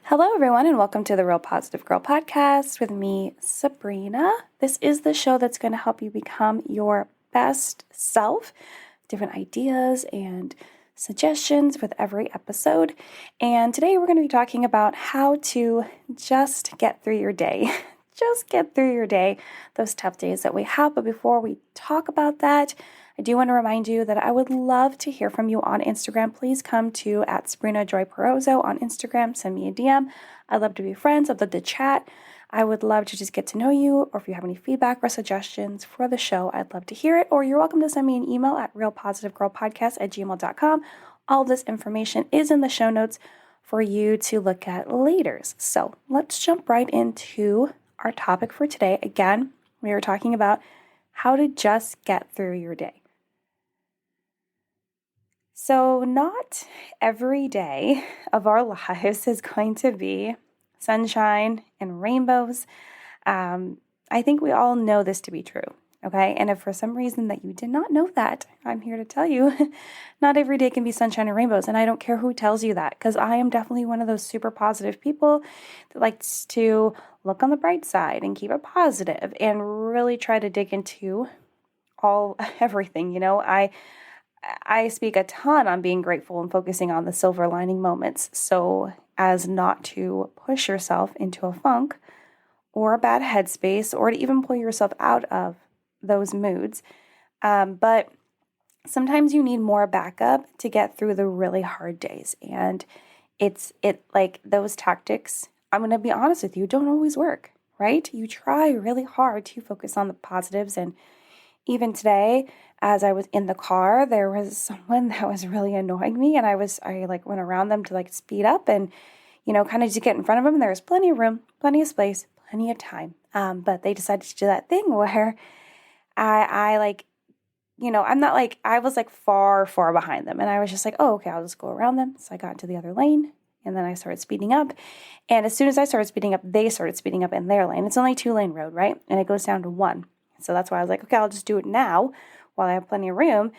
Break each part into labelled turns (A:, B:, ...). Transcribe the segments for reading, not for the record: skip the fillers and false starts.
A: Hello, everyone, and welcome to the Real Positive Girl podcast with me, Sabrina. This is the show that's going to help you become your best self, different ideas and suggestions with every episode. And today we're going to be talking about how to just get through your day. Just get through your day, those tough days that we have. But before we talk about that, I do want to remind you that I would love to hear from you on Instagram. Please come to @SabrinaJoyPerozzo on Instagram. Send me a DM. I'd love to be friends. I'd love to chat. I would love to just get to know you. Or if you have any feedback or suggestions for the show, I'd love to hear it. Or you're welcome to send me an email at realpositivegirlpodcast@gmail.com. All this information is in the show notes for you to look at later. So let's jump right into our topic for today. Again, we are talking about how to just get through your day. So not every day of our lives is going to be sunshine and rainbows. I think we all know this to be true, okay? And if for some reason that you did not know that, I'm here to tell you, not every day can be sunshine and rainbows. And I don't care who tells you that, because I am definitely one of those super positive people that likes to look on the bright side and keep it positive and really try to dig into everything. I speak a ton on being grateful and focusing on the silver lining moments so as not to push yourself into a funk or a bad headspace or to even pull yourself out of those moods. But sometimes you need more backup to get through the really hard days. And it's like those tactics, I'm going to be honest with you, don't always work, right? You try really hard to focus on the positives. And even today, as I was in the car, there was someone that was really annoying me, and I went around them to speed up and, kind of just get in front of them. And there was plenty of room, plenty of space, plenty of time. But they decided to do that thing where I was far, far behind them. And I was just like, oh, okay, I'll just go around them. So I got into the other lane and then I started speeding up. And as soon as I started speeding up, they started speeding up in their lane. It's only a 2-lane road, right? And it goes down to 1. So that's why I was like, okay, I'll just do it now while I have plenty of room.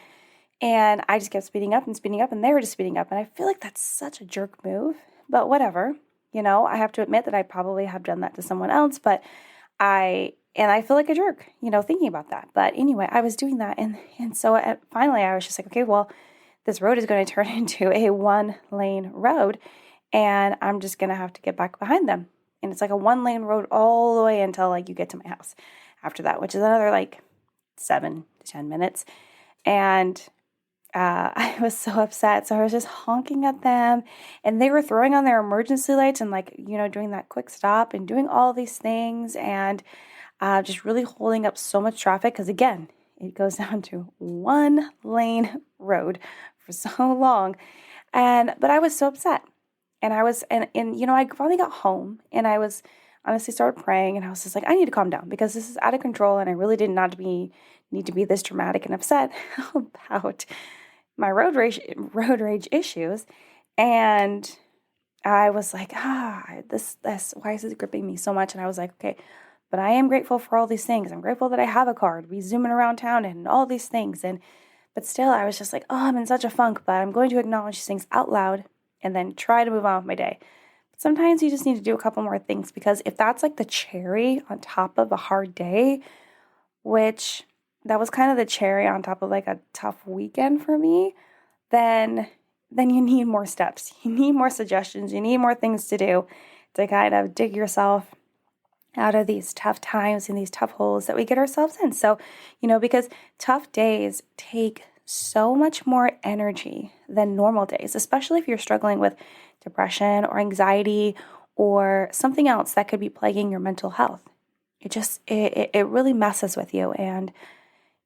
A: And I just kept speeding up, and they were just speeding up. And I feel like that's such a jerk move, but whatever. I have to admit that I probably have done that to someone else, but I feel like a jerk, thinking about that. But anyway, I was doing that. And so finally I was just like, okay, well, this road is going to turn into a 1-lane road, and I'm just going to have to get back behind them. And it's like a 1-lane road all the way until you get to my house after that, which is another 7 to 10 minutes. And I was so upset. So I was just honking at them, and they were throwing on their emergency lights and doing that quick stop and doing all these things and just really holding up so much traffic. Because again, it goes down to 1-lane road for so long. But I was so upset. And I finally got home, and I was honestly started praying, and I was just like, I need to calm down because this is out of control, and I really did not need to be this dramatic and upset about my road rage issues. And I was like, this why is this gripping me so much? And I was like, okay, but I am grateful for all these things. I'm grateful that I have a car to be zooming around town and all these things. But still, I was just like, oh, I'm in such a funk, but I'm going to acknowledge these things out loud and then try to move on with my day. Sometimes you just need to do a couple more things, because if that's the cherry on top of a hard day, which that was kind of the cherry on top of a tough weekend for me, then you need more steps. You need more suggestions. You need more things to do to kind of dig yourself out of these tough times and these tough holes that we get ourselves in. So, because tough days take so much more energy than normal days, especially if you're struggling with depression or anxiety or something else that could be plaguing your mental health. It really messes with you, and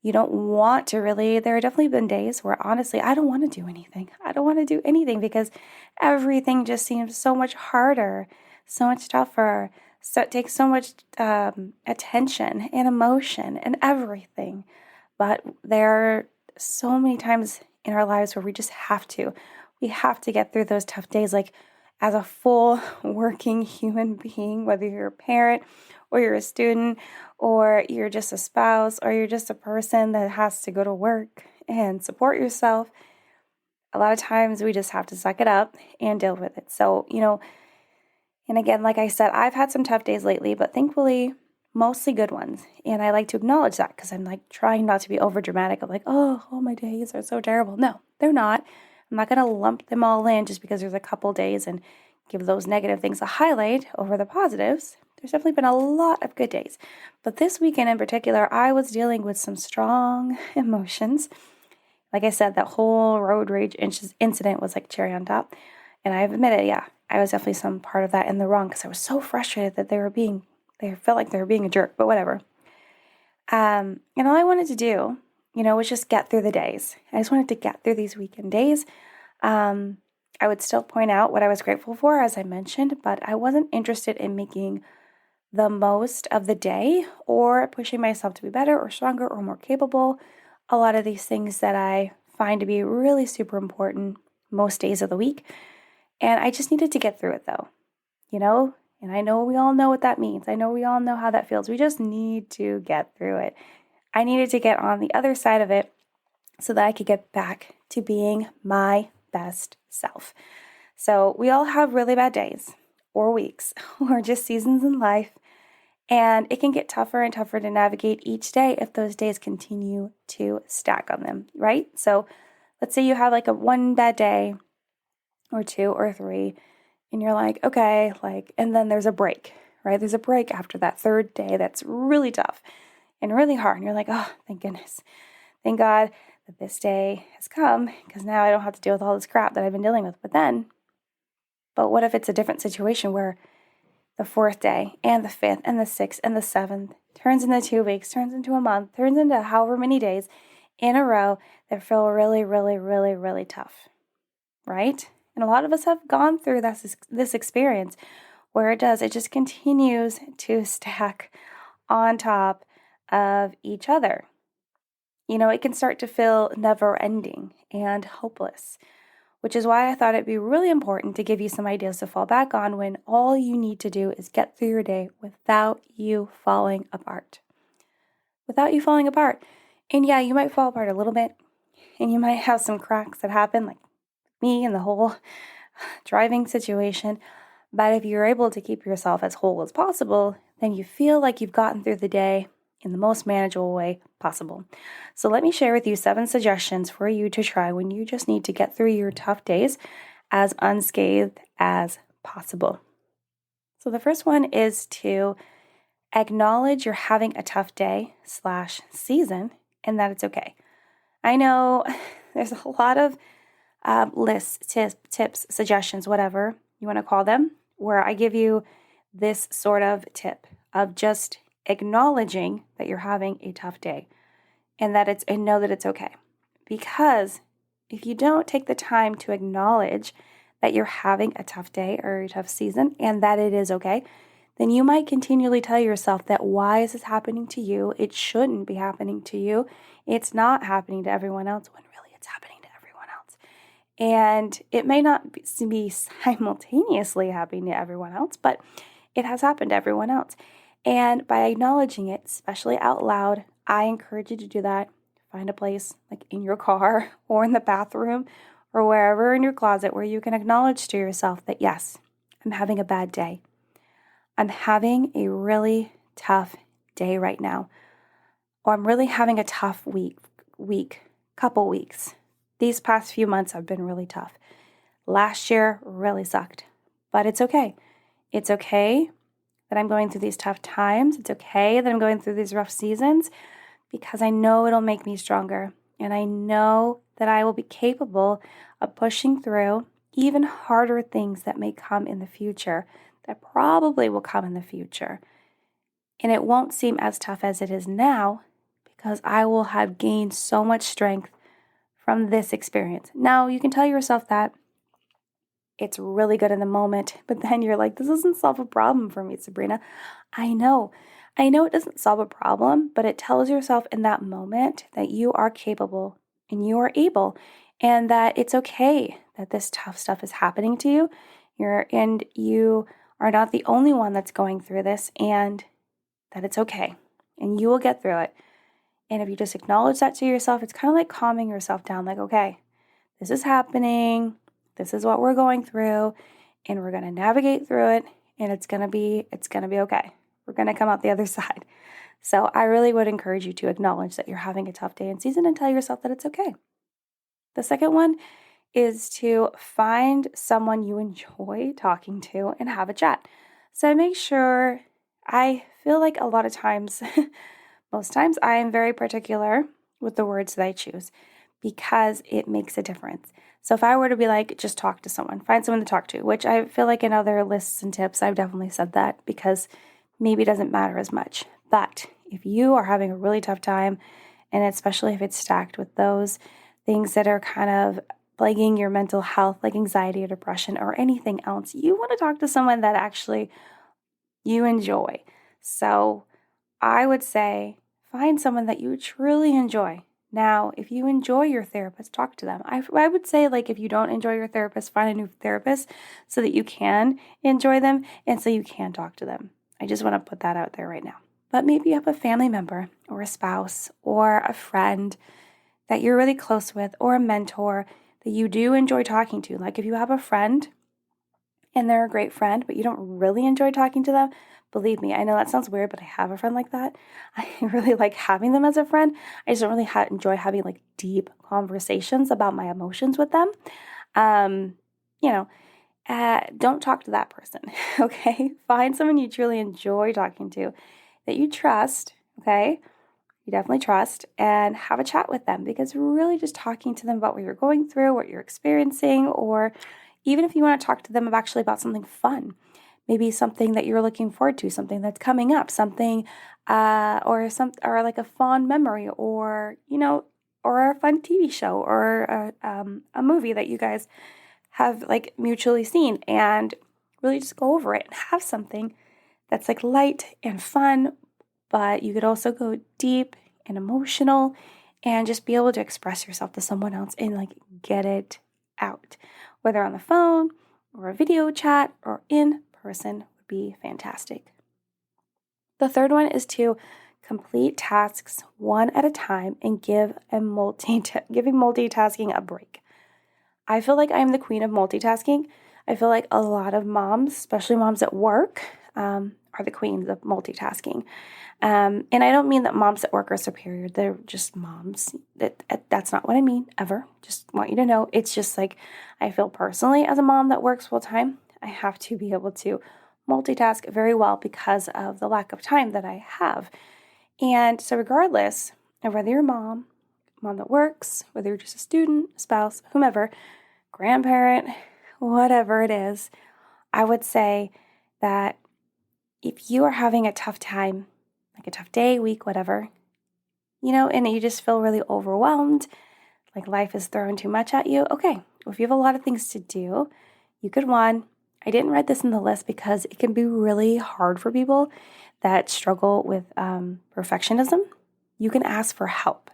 A: you don't want to really. There have definitely been days where honestly, I don't want to do anything. I don't want to do anything because everything just seems so much harder, so much tougher. So it takes so much attention and emotion and everything. But there are so many times in our lives where we just have to. We have to get through those tough days, as a full working human being, whether you're a parent or you're a student or you're just a spouse or you're just a person that has to go to work and support yourself. A lot of times we just have to suck it up and deal with it. So, And again, like I said, I've had some tough days lately, but thankfully, mostly good ones. And I like to acknowledge that because I'm like trying not to be over dramatic of like, oh, all my days are so terrible. No, they're not. I'm not going to lump them all in just because there's a couple days and give those negative things a highlight over the positives. There's definitely been a lot of good days. But this weekend in particular, I was dealing with some strong emotions. Like I said, that whole road rage incident was like cherry on top. And I've admitted, yeah, I was definitely some part of that in the wrong because I was so frustrated that they felt like they were being a jerk, but whatever. And all I wanted to do, was just get through the days. I just wanted to get through these weekend days. I would still point out what I was grateful for, as I mentioned, but I wasn't interested in making the most of the day or pushing myself to be better or stronger or more capable. A lot of these things that I find to be really super important most days of the week. And I just needed to get through it though, and I know we all know what that means. I know we all know how that feels. We just need to get through it. I needed to get on the other side of it so that I could get back to being my best self. So we all have really bad days or weeks or just seasons in life. And it can get tougher and tougher to navigate each day if those days continue to stack on them, right? So let's say you have like a one bad day or two or three, and you're like, okay, and then there's a break, right? There's a break after that third day that's really tough and really hard. And you're like, oh, thank goodness. Thank God that this day has come because now I don't have to deal with all this crap that I've been dealing with. But what if it's a different situation where the fourth day and the fifth and the sixth and the seventh turns into 2 weeks, turns into a month, turns into however many days in a row that feel really, really, really, really tough, right? And a lot of us have gone through this experience where it just continues to stack on top of each other. It can start to feel never ending and hopeless, which is why I thought it'd be really important to give you some ideas to fall back on when all you need to do is get through your day without you falling apart. Without you falling apart. And yeah, you might fall apart a little bit, and you might have some cracks that happen, like me and the whole driving situation. But if you're able to keep yourself as whole as possible, then you feel like you've gotten through the day in the most manageable way possible. So let me share with you 7 suggestions for you to try when you just need to get through your tough days as unscathed as possible. So the first one is to acknowledge you're having a tough day / season and that it's okay. I know there's a lot of lists, tips, suggestions, whatever you want to call them, where I give you this sort of tip of just acknowledging that you're having a tough day and know that it's okay. Because if you don't take the time to acknowledge that you're having a tough day or a tough season and that it is okay, then you might continually tell yourself that why is this happening to you? It shouldn't be happening to you. It's not happening to everyone else when really it's happening to everyone else. And it may not be simultaneously happening to everyone else, but it has happened to everyone else. And by acknowledging it, especially out loud, I encourage you to do that. Find a place like in your car or in the bathroom or wherever in your closet where you can acknowledge to yourself that, yes, I'm having a bad day. I'm having a really tough day right now. Or I'm really having a tough couple weeks. These past few months have been really tough. Last year really sucked, but it's okay. It's okay that I'm going through these tough times. It's okay that I'm going through these rough seasons because I know it'll make me stronger. And I know that I will be capable of pushing through even harder things that may come in the future, that probably will come in the future. And it won't seem as tough as it is now because I will have gained so much strength from this experience. Now, you can tell yourself that it's really good in the moment, but then you're like, this doesn't solve a problem for me, Sabrina. I know it doesn't solve a problem, but it tells yourself in that moment that you are capable and you are able and that it's okay that this tough stuff is happening to you. You are not the only one that's going through this and that it's okay and you will get through it. And if you just acknowledge that to yourself, it's kind of like calming yourself down, like, okay, this is happening. This is what we're going through, and we're going to navigate through it, and it's going to be okay. We're going to come out the other side. So I really would encourage you to acknowledge that you're having a tough day in season and tell yourself that it's okay. The second one is to find someone you enjoy talking to and have a chat. So make sure, I feel like a lot of times, most times, I am very particular with the words that I choose because it makes a difference. So if I were to be like, just talk to someone, find someone to talk to, which I feel like in other lists and tips, I've definitely said that because maybe it doesn't matter as much. But if you are having a really tough time, and especially if it's stacked with those things that are kind of plaguing your mental health, like anxiety or depression or anything else, you want to talk to someone that actually you enjoy. So I would say find someone that you truly enjoy. Now, if you enjoy your therapist, talk to them. I would say, like, if you don't enjoy your therapist, find a new therapist so that you can enjoy them and so you can talk to them. I just want to put that out there right now. But maybe you have a family member or a spouse or a friend that you're really close with or a mentor that you do enjoy talking to. Like if you have a friend and they're a great friend, but you don't really enjoy talking to them, believe me, I know that sounds weird, but I have a friend like that. I really like having them as a friend. I just don't really enjoy having like deep conversations about my emotions with them. Don't talk to that person, okay? Find someone you truly enjoy talking to that you trust, okay? You definitely trust, and have a chat with them because really just talking to them about what you're going through, what you're experiencing, or even if you want to talk to them about something fun, maybe something that you're looking forward to, something that's coming up, something or like a fond memory, or or a fun TV show, or a movie that you guys have like mutually seen, and really just go over it and have something that's like light and fun, but you could also go deep and emotional and just be able to express yourself to someone else and like get it out, whether on the phone or a video chat or in person would be fantastic. The third one is to complete tasks one at a time and giving multitasking a break. I feel like I'm the queen of multitasking. I feel like a lot of moms, especially moms at work, are the queens of multitasking. And I don't mean that moms at work are superior. They're just moms. That's not what I mean, ever. Just want you to know. It's just like I feel personally as a mom that works full time, I have to be able to multitask very well because of the lack of time that I have. And so regardless of whether you're a mom that works, whether you're just a student, spouse, whomever, grandparent, whatever it is, I would say that if you are having a tough time, like a tough day, week, whatever, and you just feel really overwhelmed, like life is throwing too much at you, okay, well, if you have a lot of things to do, you could, I didn't write this in the list because it can be really hard for people that struggle with perfectionism. You can ask for help.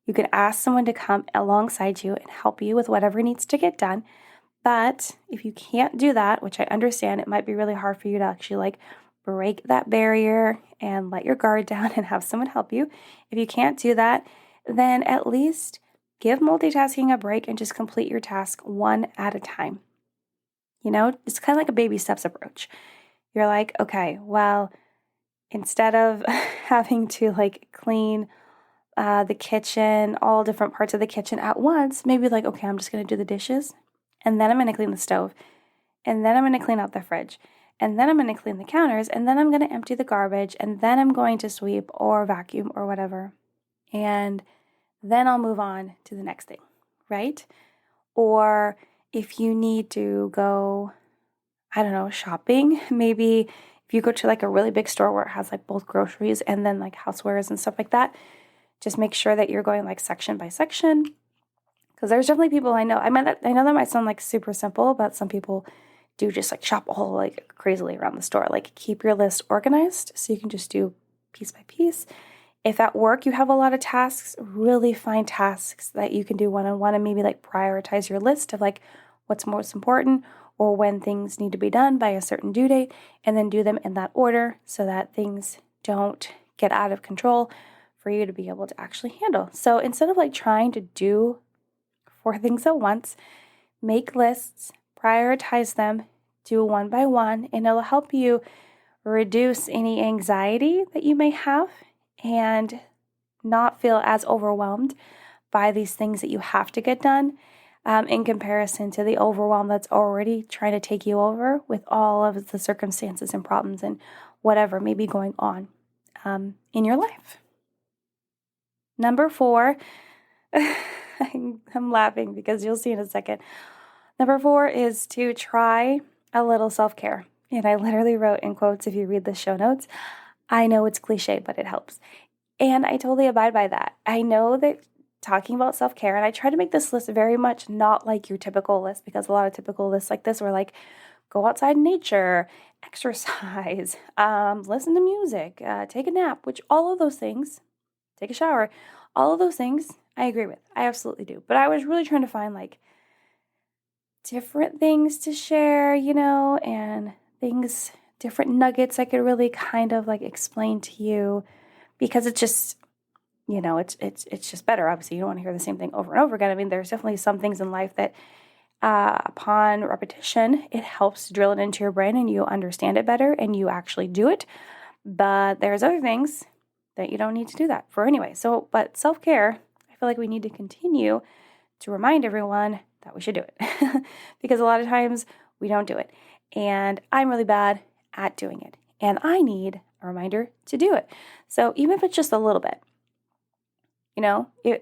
A: You can ask someone to come alongside you and help you with whatever needs to get done. But if you can't do that, which I understand, it might be really hard for you to actually like break that barrier and let your guard down and have someone help you. If you can't do that, then at least give multitasking a break and just complete your task one at a time. It's kind of like a baby steps approach. You're like, okay, well, instead of having to like clean the kitchen, all different parts of the kitchen at once, maybe like, okay, I'm just going to do the dishes, and then I'm going to clean the stove, and then I'm going to clean out the fridge, and then I'm going to clean the counters, and then I'm going to empty the garbage, and then I'm going to sweep or vacuum or whatever, and then I'll move on to the next thing, right? Or if you need to go, I don't know, shopping, maybe if you go to like a really big store where it has like both groceries and then like housewares and stuff like that, just make sure that you're going like section by section, because there's definitely people I know. I know that might sound like super simple, but some people do just like shop all like crazily around the store. Like keep your list organized so you can just do piece by piece. If at work you have a lot of tasks, really find tasks that you can do one-on-one and maybe like prioritize your list of like what's most important or when things need to be done by a certain due date, and then do them in that order so that things don't get out of control for you to be able to actually handle. So instead of like trying to do 4 things at once, make lists, prioritize them do one by one, and it'll help you reduce any anxiety that you may have and not feel as overwhelmed by these things that you have to get done in comparison to the overwhelm that's already trying to take you over with all of the circumstances and problems and whatever may be going on in your life. Number 4, I'm laughing because you'll see in a second. Number 4 is to try a little self-care. And I literally wrote in quotes, if you read the show notes, I know it's cliche, but it helps. And I totally abide by that. I know that talking about self-care, and I try to make this list very much not like your typical list, because a lot of typical lists like this were like, go outside in nature, exercise, listen to music, take a nap, which all of those things, take a shower, all of those things I agree with. I absolutely do. But I was really trying to find like different things to share, and things, different nuggets I could really kind of like explain to you, because it's just, it's just better. Obviously, you don't want to hear the same thing over and over again. I mean, there's definitely some things in life that upon repetition, it helps drill it into your brain and you understand it better and you actually do it. But there's other things that you don't need to do that for anyway. But self-care, I feel like we need to continue to remind everyone that we should do it because a lot of times we don't do it. And I'm really bad at doing it. And I need a reminder to do it. So even if it's just a little bit,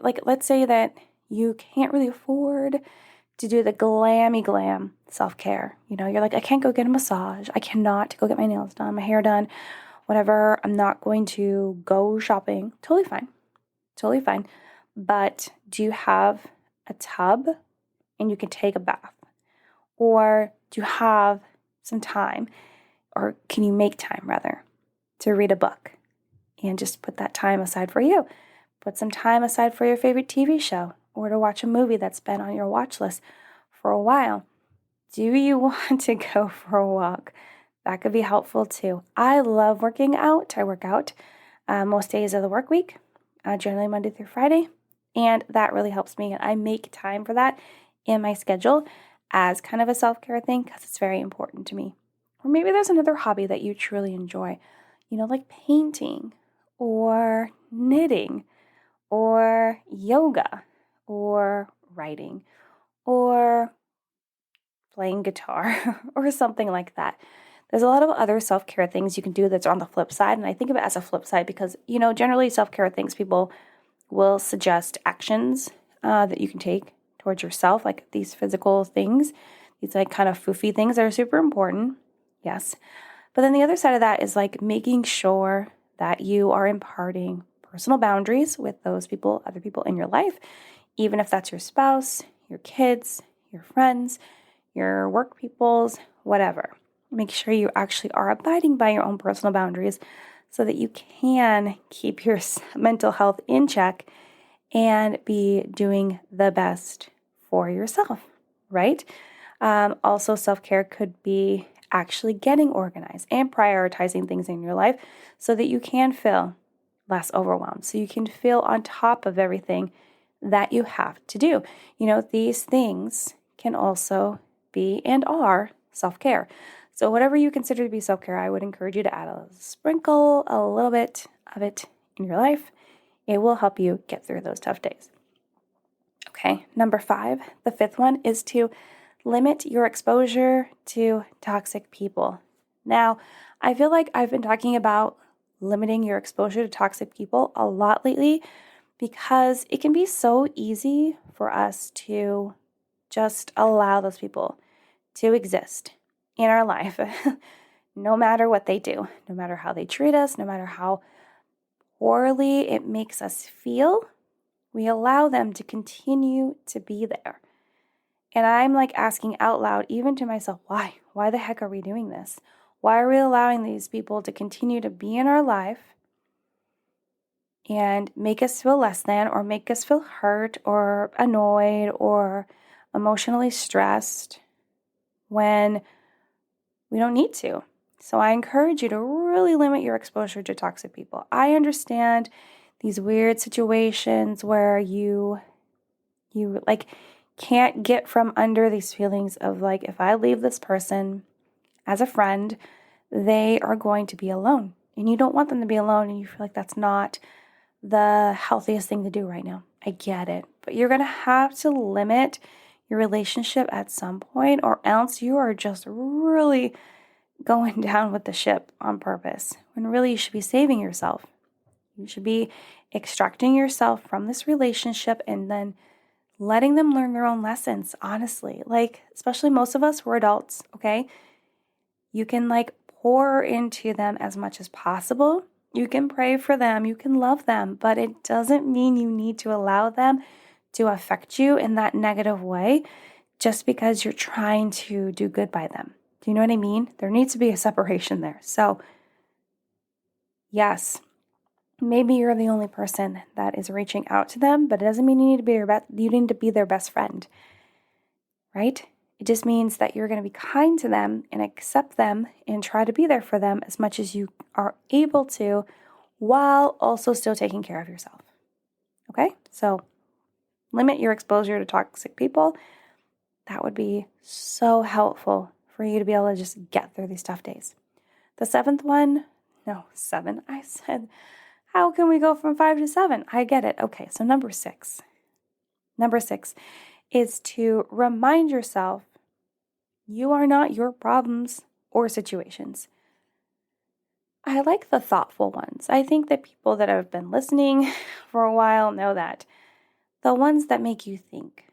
A: like let's say that you can't really afford to do the glammy glam self-care. You're like, I can't go get a massage. I cannot go get my nails done, my hair done, whatever. I'm not going to go shopping. Totally fine. Totally fine. But do you have a tub and you can take a bath? Or do you have some time, or can you make time rather, to read a book and just put that time aside for you? Put some time aside for your favorite TV show or to watch a movie that's been on your watch list for a while. Do you want to go for a walk? That could be helpful too. I love working out. I work out most days of the work week, generally Monday through Friday, and that really helps me. I make time for that in my schedule as kind of a self-care thing because it's very important to me. Or maybe there's another hobby that you truly enjoy, like painting or knitting or yoga or writing or playing guitar or something like that. There's a lot of other self-care things you can do that's on the flip side, and I think of it as a flip side because, generally self-care things, people will suggest actions that you can take towards yourself, like these physical things, these like kind of foofy things that are super important, yes. But then the other side of that is like making sure that you are imparting personal boundaries with those people, other people in your life, even if that's your spouse, your kids, your friends, your work peoples, whatever. Make sure you actually are abiding by your own personal boundaries so that you can keep your mental health in check and be doing the best for yourself, right? Also, self-care could be actually getting organized and prioritizing things in your life so that you can feel less overwhelmed, so you can feel on top of everything that you have to do. These things can also be and are self-care. So whatever you consider to be self-care, I would encourage you to add a little bit of it in your life. It will help you get through those tough days. Okay, number 5, the 5th one is to limit your exposure to toxic people. Now, I feel like I've been talking about limiting your exposure to toxic people a lot lately because it can be so easy for us to just allow those people to exist in our life, no matter what they do, no matter how they treat us, no matter how poorly it makes us feel, we allow them to continue to be there. And I'm like asking out loud, even to myself, why? Why the heck are we doing this? Why are we allowing these people to continue to be in our life and make us feel less than, or make us feel hurt or annoyed or emotionally stressed when we don't need to? So I encourage you to really limit your exposure to toxic people. I understand these weird situations where you like can't get from under these feelings of like, if I leave this person, as a friend, they are going to be alone. And you don't want them to be alone, and you feel like that's not the healthiest thing to do right now. I get it. But you're going to have to limit your relationship at some point, or else you are just really going down with the ship on purpose, when really you should be saving yourself. You should be extracting yourself from this relationship and then letting them learn their own lessons, honestly. Like, especially most of us, we're adults, okay? You can pour into them as much as possible. You can pray for them, you can love them, but it doesn't mean you need to allow them to affect you in that negative way just because you're trying to do good by them. Do you know what I mean? There needs to be a separation there. So, yes, maybe you're the only person that is reaching out to them, but it doesn't mean you need to be their best friend, right? It just means that you're going to be kind to them and accept them and try to be there for them as much as you are able to, while also still taking care of yourself. Okay? So limit your exposure to toxic people. That would be so helpful for you to be able to just get through these tough days. The seventh one, no, 7. I said, how can we go from 5 to 7? I get it. Okay, so number 6. Number 6 is to remind yourself you are not your problems or situations. I like the thoughtful ones. I think that people that have been listening for a while know that. The ones that make you think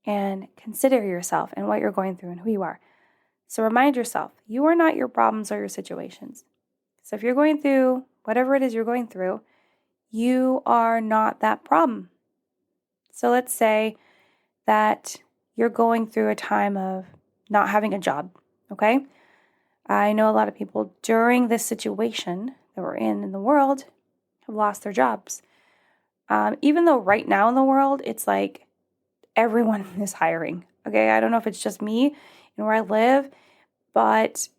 A: and consider yourself and what you're going through and who you are. So remind yourself, you are not your problems or your situations. So if you're going through whatever it is you're going through, you are not that problem. So let's say that you're going through a time of not having a job, okay? I know a lot of people during this situation that we're in the world have lost their jobs. Even though right now in the world, it's like everyone is hiring, okay? I don't know if it's just me and where I live, but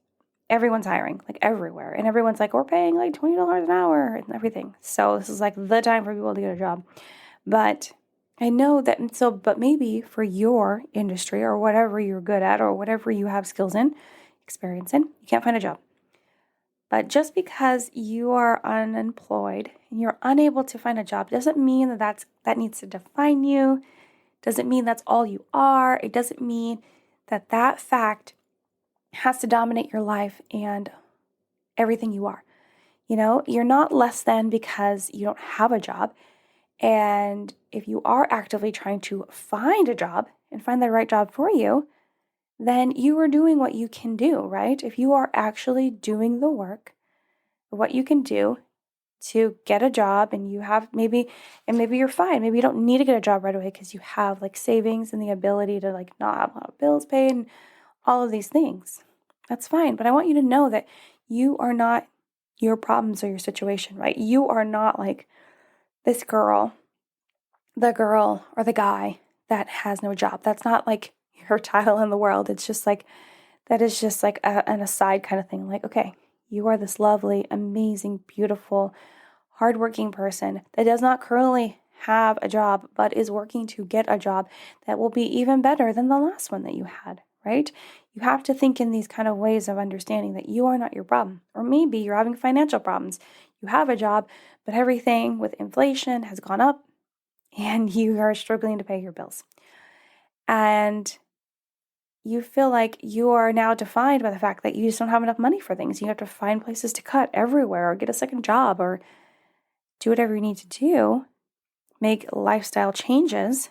A: everyone's hiring, like everywhere. And everyone's like, we're paying like $20 an hour and everything. So this is like the time for people to get a job. But I know that, but maybe for your industry or whatever you're good at or whatever you have skills in, experience in, you can't find a job. But just because you are unemployed and you're unable to find a job doesn't mean that needs to define you. Doesn't mean that's all you are. It doesn't mean that fact has to dominate your life and everything you are. You know, you're not less than because you don't have a job. And if you are actively trying to find a job and find the right job for you, then you are doing what you can do, right? If you are actually doing the work, what you can do to get a job, and you have maybe you're fine. Maybe you don't need to get a job right away because you have like savings and the ability to like not have a lot of bills paid and all of these things. That's fine. But I want you to know that you are not your problems or your situation, right? You are not like this girl, the girl or the guy that has no job. That's not like your title in the world. It's just like, that is just like an aside kind of thing. Like, okay, you are this lovely, amazing, beautiful, hardworking person that does not currently have a job, but is working to get a job that will be even better than the last one that you had, right? You have to think in these kind of ways of understanding that you are not your problem. Or maybe you're having financial problems. You have a job, but everything with inflation has gone up and you are struggling to pay your bills. And you feel like you are now defined by the fact that you just don't have enough money for things. You have to find places to cut everywhere or get a second job or do whatever you need to do, make lifestyle changes,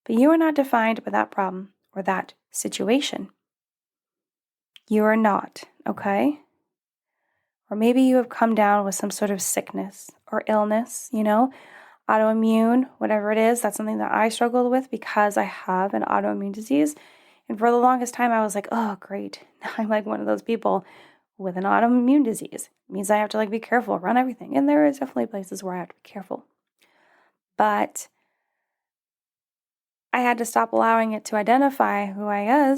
A: but you are not defined by that problem or that situation. You are not, okay? Or maybe you have come down with some sort of sickness or illness, autoimmune, whatever it is. That's something that I struggled with because I have an autoimmune disease. And for the longest time, I was like, oh, great. Now I'm like one of those people with an autoimmune disease. It means I have to be careful, run everything. And there is definitely places where I have to be careful. But I had to stop allowing it to identify who I am,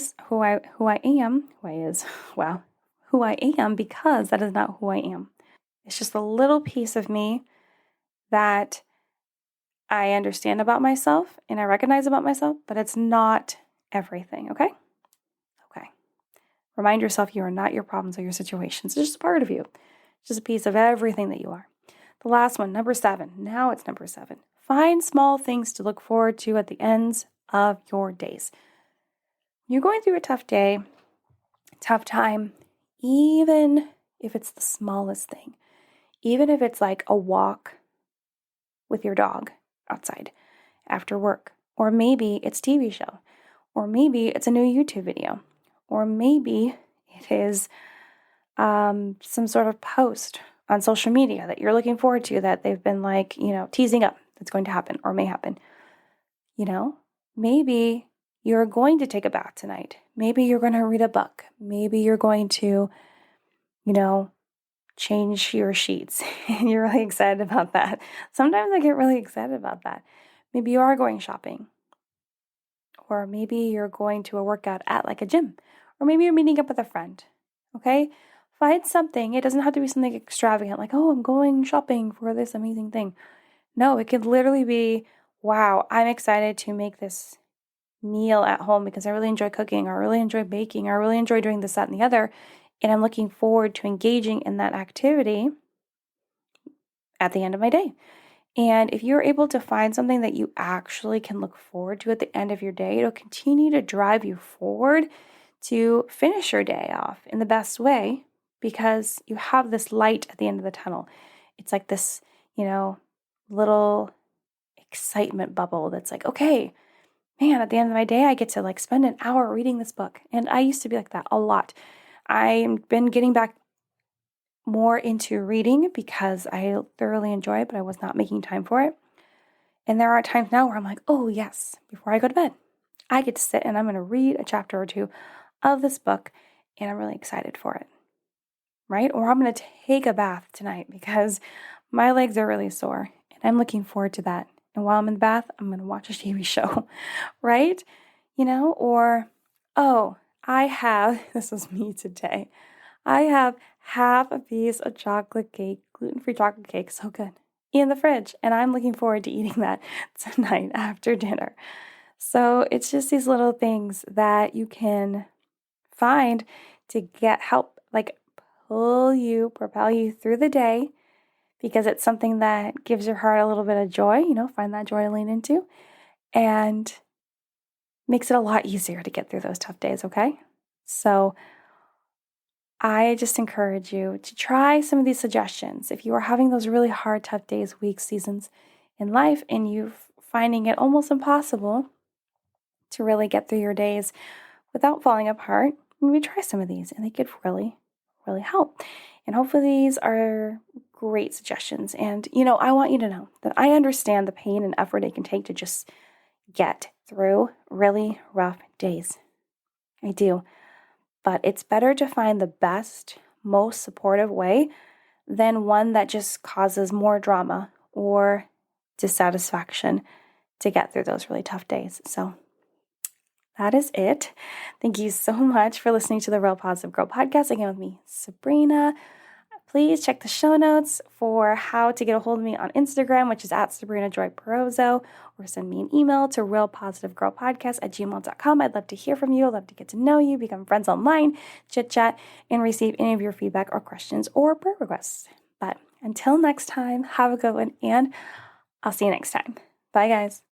A: because that is not who I am. It's just a little piece of me that I understand about myself and I recognize about myself, but it's not everything, okay? Okay. Remind yourself you are not your problems or your situations. It's just a part of you. It's just a piece of everything that you are. The last one, number 7. Now it's number 7. Find small things to look forward to at the ends of your days. You're going through a tough day, tough time, even if it's the smallest thing, even if it's like a walk with your dog outside after work, or maybe it's a TV show, or maybe it's a new YouTube video, or maybe it is some sort of post on social media that you're looking forward to that they've been teasing up that's going to happen or may happen. Maybe you're going to take a bath tonight. Maybe you're going to read a book. Maybe you're going to, change your sheets. And you're really excited about that. Sometimes I get really excited about that. Maybe you are going shopping. Or maybe you're going to a workout at like a gym. Or maybe you're meeting up with a friend. Okay? Find something. It doesn't have to be something extravagant like, oh, I'm going shopping for this amazing thing. No, it could literally be, wow, I'm excited to make this meal at home because I really enjoy cooking, or I really enjoy baking, or I really enjoy doing this, that, and the other. And I'm looking forward to engaging in that activity at the end of my day. And if you're able to find something that you actually can look forward to at the end of your day, it'll continue to drive you forward to finish your day off in the best way because you have this light at the end of the tunnel. It's like this, little excitement bubble that's like, okay, man, at the end of my day, I get to spend an hour reading this book. And I used to be like that a lot. I've been getting back more into reading because I thoroughly enjoy it, but I was not making time for it. And there are times now where I'm like, oh yes, before I go to bed, I get to sit and I'm going to read a chapter or two of this book, and I'm really excited for it, right? Or I'm going to take a bath tonight because my legs are really sore, and I'm looking forward to that. And while I'm in the bath, I'm going to watch a TV show, right? Or, oh, this was me today. I have half a piece of chocolate cake, gluten-free chocolate cake, so good, in the fridge. And I'm looking forward to eating that tonight after dinner. So it's just these little things that you can find to get help, propel you through the day, because it's something that gives your heart a little bit of joy, find that joy to lean into, and makes it a lot easier to get through those tough days, okay? So I just encourage you to try some of these suggestions. If you are having those really hard, tough days, weeks, seasons in life, and you're finding it almost impossible to really get through your days without falling apart, maybe try some of these, and they could really, really help. And hopefully these are great suggestions. And, I want you to know that I understand the pain and effort it can take to just get through really rough days. I do. But it's better to find the best, most supportive way than one that just causes more drama or dissatisfaction to get through those really tough days. So that is it. Thank you so much for listening to the Real Positive Girl podcast. Again, with me, Sabrina. Please check the show notes for how to get a hold of me on Instagram, which is at Sabrina Joy Perozzo, or send me an email to realpositivegirlpodcast@gmail.com. I'd love to hear from you. I'd love to get to know you, become friends online, chit chat, and receive any of your feedback or questions or prayer requests. But until next time, have a good one, and I'll see you next time. Bye, guys.